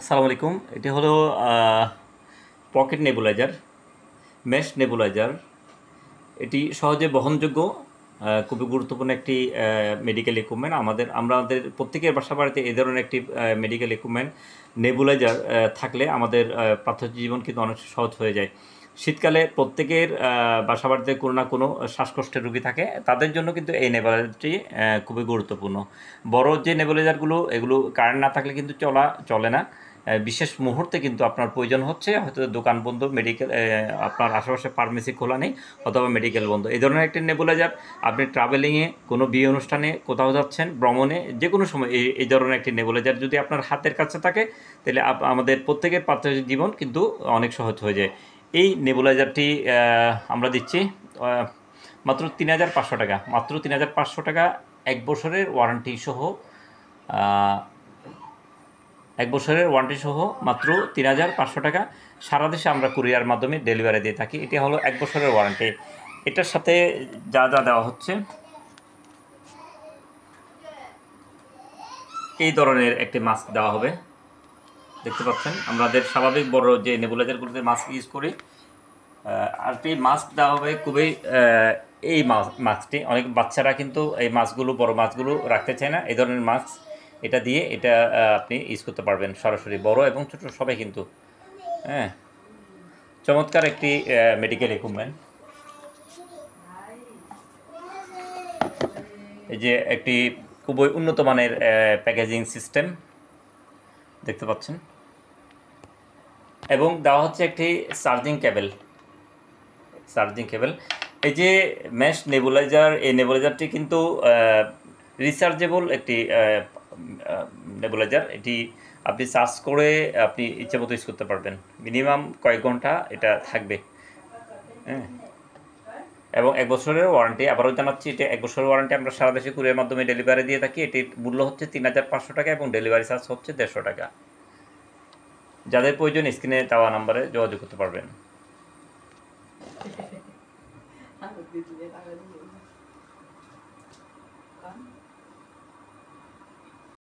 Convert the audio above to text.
আসসালামু আলাইকুম। এটি হলো পকেট নেবুলাইজার, মেশ নেবুলাইজার। এটি সহজে বহনযোগ্য, খুবই গুরুত্বপূর্ণ একটি মেডিকেল ইকুইপমেন্ট। আমাদের প্রত্যেকের বাসা বাড়িতে এই ধরনের একটি মেডিকেল ইকুইপমেন্ট নেবুলাইজার থাকলে আমাদের প্রাথমিক জীবন কিন্তু অনেক সহজ হয়ে যায়। শীতকালে প্রত্যেকের বাসা বাড়িতে কোনো না কোনো শ্বাসকষ্টের রোগী থাকে, তাদের জন্য কিন্তু এই নেবুলাইজারটি খুবই গুরুত্বপূর্ণ। বড় যে নেবুলাইজারগুলো, এগুলো কারেন্ট না থাকলে কিন্তু চলে না। বিশেষ মুহূর্তে কিন্তু আপনার প্রয়োজন হচ্ছে, হয়তো দোকান বন্ধ, আপনার আশেপাশে ফার্মেসি খোলা নেই, অথবা মেডিকেল বন্ধ। এই ধরনের একটি নেবুলাইজার আপনি ট্রাভেলিংয়ে, কোনো বিয়ে অনুষ্ঠানে, কোথাও যাচ্ছেন, ভ্রমণে, যে কোনো সময় এই ধরনের একটি নেবুলাইজার যদি আপনার হাতের কাছে থাকে, তাহলে আমাদের প্রত্যেকের প্রাত্যহিক জীবন কিন্তু অনেক সহজ হয়ে যায়। এই নেবুলাইজারটি আমরা দিচ্ছি মাত্র ৩,৫০০ টাকা, মাত্র ৩,৫০০ টাকা, ১ বছরের ওয়ারেন্টি সহ। 1 বছরের ওয়ারেন্টি সহ মাত্র ৩,৫০০ টাকা। সারা দেশে আমরা কুরিয়ার মাধ্যমে ডেলিভারি দিয়ে থাকি। এটা হলো 1 বছরের ওয়ারেন্টি। এটার সাথে যা যা দেওয়া হচ্ছে, এই ধরনের একটি মাস্ক দেওয়া হবে। দেখতে পাচ্ছেন, আমাদের স্বাভাবিক বড় যে নেবুলাইজারগুলোতে মাস্ক ইউজ করি, আর একটি মাস্ক দেওয়া হবে খুবই। এই মাস্কটি অনেক বাচ্চারা কিন্তু এই মাস্কগুলো, বড় মাস্কগুলো রাখতে চায় না। এই ধরনের মাস্ক এটা দিয়ে আপনি ইউজ করতে পারবেন সরাসরি, বড় এবং ছোট সবাই কিন্তু। হ্যাঁ, চমৎকার একটি মেডিকেল ইকুইপমেন্ট। এই যে একটি খুবই উন্নত মানের প্যাকেজিং সিস্টেম দেখতে পাচ্ছেন, এবং দেওয়া হচ্ছে একটি চার্জিং কেবল। এই যে মেশ নেবুলাইজার, এই নেবুলাইজারটি কিন্তু রিচার্জেবল একটি নেবুলাইজার। এটি আপনি চার্জ করে আপনি ইচ্ছে মতো ইউজ করতে পারবেন। মিনিমাম কয়েক ঘন্টা এটা থাকবে। হ্যাঁ, এবং 1 বছরের ওয়ারেন্টি। আবারও জানাচ্ছি, এটা 1 বছরের ওয়ারেন্টি। আমরা সারা দেশে কুরিয়ার মাধ্যমে ডেলিভারি দিয়ে থাকি। এটির মূল্য হচ্ছে ৩,৫০০ টাকা এবং ডেলিভারি চার্জ হচ্ছে ১৫০ টাকা। যাদের প্রয়োজন স্ক্রিনে দেওয়া নাম্বারে যোগাযোগ করতে পারবেন।